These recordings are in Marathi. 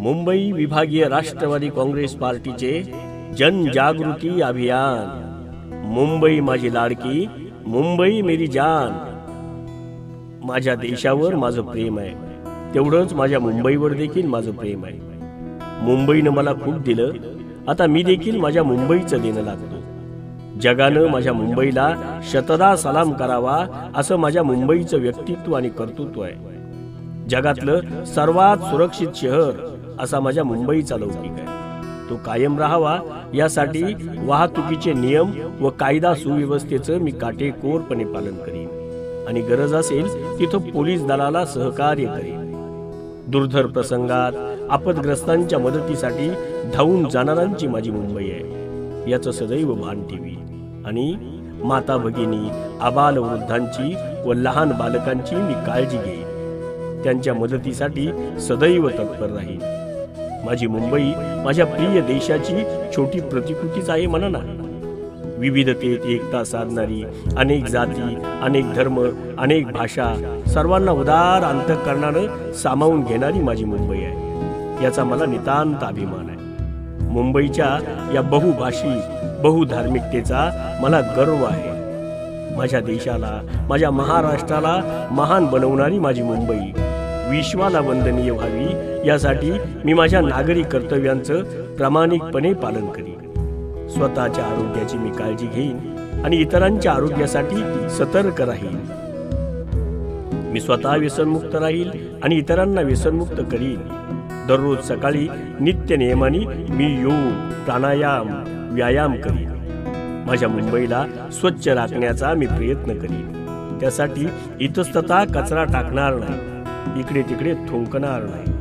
मुंबई विभागीय राष्ट्रवादी काँग्रेस पार्टीचे जनजागृती अभियान। मुंबई माझी लाडकी, मुंबई मेरी जान। माझ्या देशावर माझं प्रेम आहे, तेवढंच माझ्या मुंबईवर देखील माझं प्रेम आहे। मुंबईनं मला खूप दिलं, आता मी देखील माझ्या मुंबईचं देणं लागतो। जगानं माझ्या मुंबईला शतदा सलाम करावा, असं माझ्या मुंबईचं व्यक्तित्व आणि कर्तृत्व आहे। जगातलं सर्वात सुरक्षित शहर असा माझ्या मुंबईचा लौकिक आहे। तो कायम राहावा यासाठी वाहतुकीचे नियम व कायदा सुव्यवस्थेचं मी काटेकोरपणे पालन करीन आणि गरज असेल तिथं पोलीस दलाला सहकार्य करीन। दुर्धर प्रसंगात आपदग्रस्तांच्या मदतीसाठी धावून जाणाऱ्यांची माझी मुंबई आहे, याचं सदैव भान ठेवी आणि माता भगिनी, आबाल वृद्धांची व लहान बालकांची मी काळजी घेईन। त्यांच्या मदतीसाठी सदैव तत्पर राहीन। माझी मुंबई माझ्या प्रिय देशाची छोटी प्रतिकृतीच आहे म्हणा ना। विविधतेत एकता साधणारी, अनेक जाती, अनेक धर्म, अनेक भाषा, सर्वांना उदार अंतःकरणानं सामावून घेणारी माझी मुंबई आहे, याचा मला नितांत अभिमान आहे। मुंबईच्या या बहुभाषी, बहुधार्मिकतेचा मला गर्व आहे। माझ्या देशाला, माझ्या महाराष्ट्राला महान बनवणारी माझी मुंबई विश्वाला वंदनीय व्हावी, यासाठी मी माझ्या नागरिक कर्तव्यांचं प्रामाणिकपणे पालन करीन। स्वतःच्या आरोग्याची मी काळजी घेईन आणि इतरांच्या आरोग्यासाठी सतर्क राहीन। मी स्वतः व्यसनमुक्त राहील आणि इतरांना व्यसनमुक्त करीन। दररोज सकाळी नित्य नियमाने मी योग, प्राणायाम, व्यायाम करीन। माझ्या मुंबईला स्वच्छ राखण्याचा मी प्रयत्न करीन। त्यासाठी इतस्ततः कचरा टाकणार नाही, इकडे तिकडे थुंकणार नाही।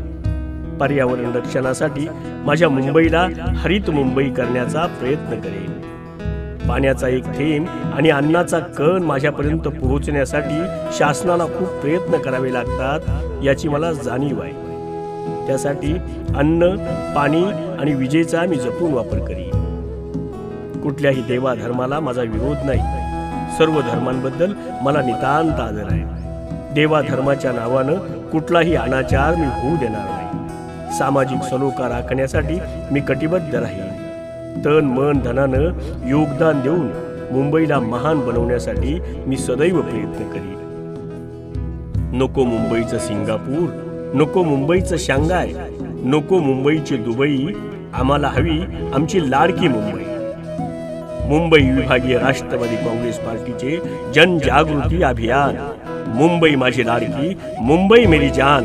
पर्यावरण रक्षणासाठी माझ्या मुंबईला हरित मुंबई करण्याचा प्रयत्न करेन। पाण्याचा एक थेंब आणि अन्नाचा कण माझ्यापर्यंत पोहोचण्यासाठी शासनाला खूप प्रयत्न करावे लागतात, याची मला जाणीव आहे। त्यासाठी अन्न, पाणी आणि विजेचा मी जपून वापर करीन। कुठल्याही देवा धर्माला माझा विरोध नाही, सर्व धर्मांबद्दल मला नितांत आदर आहे। देवा धर्माच्या नावानं कुठलाही अनाचार मी होऊ देणार नाही। सामाजिक सलोखा राखण्यासाठी मी कटिबद्ध राहीन। तन मन धनानं योगदान देऊन मुंबईला महान बनवण्यासाठी मी सदैव प्रयत्न करीन। नको मुंबईचं सिंगापूर, नको मुंबईचं शांघाय, नको मुंबईची दुबई, आम्हाला हवी आमची लाडकी मुंबई। मुंबई विभागीय राष्ट्रवादी काँग्रेस पार्टीचे जनजागृती अभियान। मुंबई माझी लाडकी, मुंबई मेरी जान।